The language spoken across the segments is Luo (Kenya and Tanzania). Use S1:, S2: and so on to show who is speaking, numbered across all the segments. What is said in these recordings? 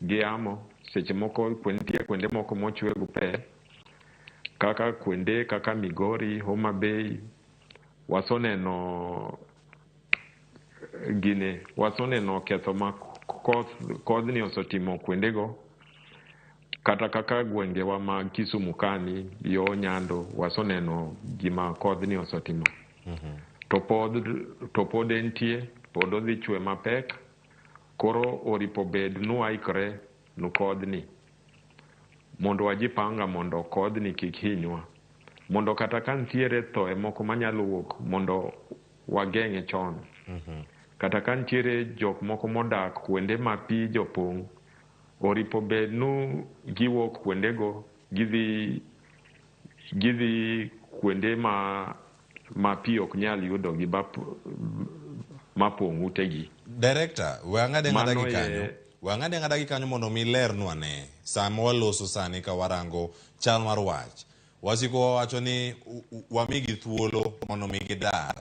S1: giamo seche moko kuonde moko mochwe gu pe kaka kuonde kaka Migori, Homa Bay, wasoneno ketho ma kodhni osotimo kuondego, kata kaka gwengewa ma Kisumu kani yo nyando wasoneno gima kodhni osotimo. To pod entie, pod odhi chwe mapek, koro oripo bed nuaikre nukodhni mondo wajipanga mondo kodhni kik hinywa, mondo kata ka ntiere thoe moko manyalo wuok mondo wageng'e chon. Kata ka ntiere jok moko modak kuonde ma pi jopong', oripo bed nu giwuok kuondego gidhi kuonde ma pi ok nyal yudo gi mapong' utegi.
S2: Director, wang'ade ng'ada gi kanyo mondo mi ler nwane sama waloso sani ka warango chal mar wach. Wasiko wacho ni wamigi thuolo mondo mi gidar.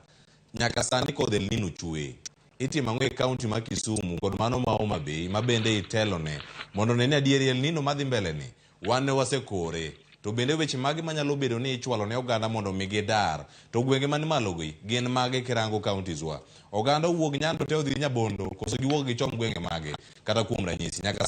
S2: Nyaka sani kod El Nino chwe. Itimo ang'o e kaunti ma Kisumu kod mano ma Homa Bay ma bende itelone mondo nene adieri El Nino madhi mbele ni wan ne wasekore. To bende weche magi manyalo bedo ni ichwalo ne oganda mondo mi gidar. To gwenge man malo gi gin mage kirango counties wa. Oganda wuok nyando te odhi Nyabondo koso giwuok gichom gwenge mage kata kuom ranyisi nyaka